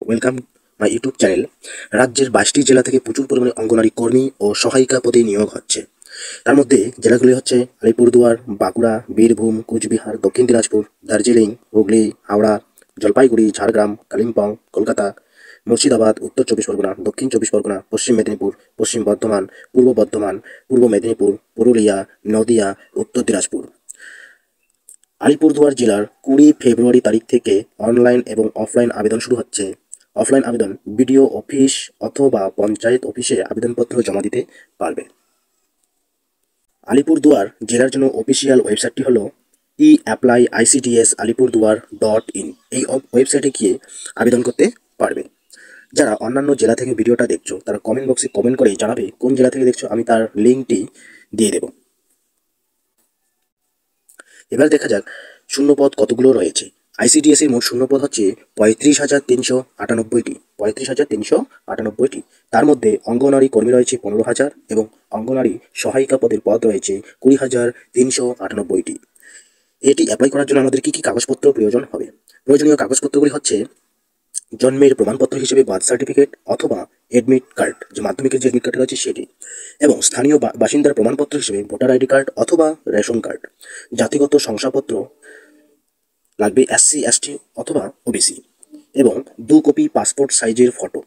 Welcome my YouTube channel. রাজ্যের 22টি জেলা থেকে প্রচুর পরিমাণে অঙ্গনারী কর্মী ও সহায়িকা পদে নিয়োগ হচ্ছে। তার মধ্যে জেলাগুলি হচ্ছে আলিপুরদুয়ার, বাঁকুড়া, বীরভূম, কোচবিহার, দক্ষিণ দিনাজপুর, দার্জিলিং, হুগলি, হাওড়া, জলপাইগুড়ি, ঝাড়গ্রাম, কালিম্পং, কলকাতা, মুর্শিদাবাদ, উত্তর চব্বিশ পরগনা, দক্ষিণ চব্বিশ পরগনা, পশ্চিম মেদিনীপুর, পশ্চিম বর্ধমান, পূর্ব মেদিনীপুর, পুরুলিয়া, নদিয়া, উত্তর দিনাজপুর। আলিপুরদুয়ার জেলার 20 ফেব্রুয়ারি তারিখ থেকে অনলাইন এবং অফলাইন আবেদন শুরু হচ্ছে। অফলাইন আবেদন বিডিও অফিস অথবা পঞ্চায়েত অফিসে আবেদনপত্র জমা দিতে পারবে। আলিপুরদুয়ার জেলার জন্য অফিসিয়াল ওয়েবসাইটটি হলো eApplyICDS-alipurduar.in। এই ওয়েবসাইটে গিয়ে আবেদন করতে পারবে। যারা অন্যান্য জেলা থেকে ভিডিওটা দেখছো তারা কমেন্ট বক্সে কমেন্ট করে জানাবে কোন জেলা থেকে দেখছো, আমি তার লিঙ্কটি দিয়ে দেবো। এবার দেখা যাক শূন্যপদ কতগুলো রয়েছে। আইসিডিএস এর মোট শূন্যপদ হচ্ছে 35,398টি। তার মধ্যে অঙ্গনারী কর্মী রয়েছে 15,000 এবং অঙ্গনারী সহায়িকা পদের পদ রয়েছে 20,398টি। এটি অ্যাপ্লাই করার জন্য আমাদের কি কি কাগজপত্র প্রয়োজন হবে? প্রয়োজনীয় কাগজপত্রগুলি হচ্ছে জন্মের প্রমাণপত্র হিসেবে বার্থ সার্টিফিকেট অথবা এডমিট কার্ড, যে মাধ্যমিকের যে এডমিট কার্ড রয়েছে সেটি, এবং স্থানীয় বাসিন্দার প্রমাণপত্র হিসেবে ভোটার আইডি কার্ড অথবা রেশন কার্ড। জাতিগত শংসাপত্র লাগবে SC ST অথবা ওবিসি, এবং 2 কপি পাসপোর্ট সাইজের ফটো,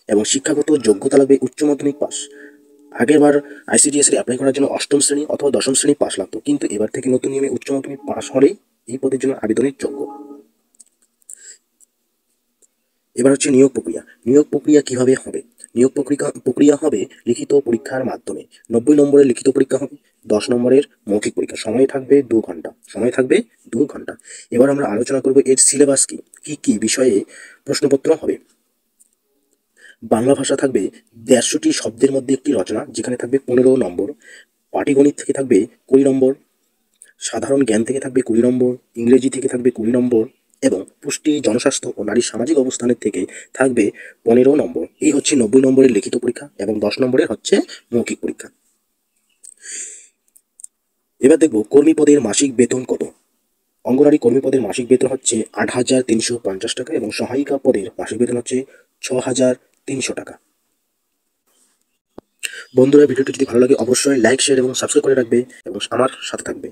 এবং শিক্ষাগত যোগ্যতা লাগবে উচ্চ মাধ্যমিক পাস। আগেরবার আইসিডিএস এর অ্যাপ্লাই করার জন্য 8ম শ্রেণী অথবা 10ম শ্রেণী পাস লাগতো, কিন্তু এবার থেকে নতুন নিয়মে উচ্চ মাধ্যমিক পাস হলেই এই পদের জন্য আবেদনের যোগ্য। এবার হচ্ছে নিয়োগ প্রক্রিয়া। নিয়োগ প্রক্রিয়া কিভাবে হবে? নিয়োগ প্রক্রিয়া হবে লিখিত পরীক্ষার মাধ্যমে। 90 নম্বরের লিখিত পরীক্ষা হবে, 10 নম্বরের মৌখিক পরীক্ষা। সময় থাকবে 2 ঘন্টা। এবার আমরা আলোচনা করব এর সিলেবাস কি কি বিষয়ে প্রশ্নপত্র হবে। বাংলা ভাষা থাকবে 150টি শব্দের মধ্যে একটি রচনা, যেখানে থাকবে 15 নম্বর। পাটিগণিত থেকে থাকবে 20 নম্বর। সাধারণ জ্ঞান থেকে থাকবে 20 নম্বর। ইংরেজি থেকে থাকবে 20 নম্বর, এবং পুষ্টি, জনস্বাস্থ্য ও নারীর সামাজিক অবস্থানের থেকে থাকবে 15 নম্বর। এই হচ্ছে 90 নম্বরের লিখিত পরীক্ষা, এবং 10 নম্বরের হচ্ছে মৌখিক পরীক্ষা। এবার দেখব কর্মী পদের মাসিক বেতন কত। অঙ্গনারী কর্মী পদের মাসিক বেতন হচ্ছে 8,350 টাকা, এবং সহায়িকা পদের মাসিক বেতন হচ্ছে 6,300 টাকা। বন্ধুরা, ভিডিওটি যদি ভালো লাগে অবশ্যই লাইক, শেয়ার এবং সাবস্ক্রাইব করে রাখবে এবং আমার সাথে থাকবে।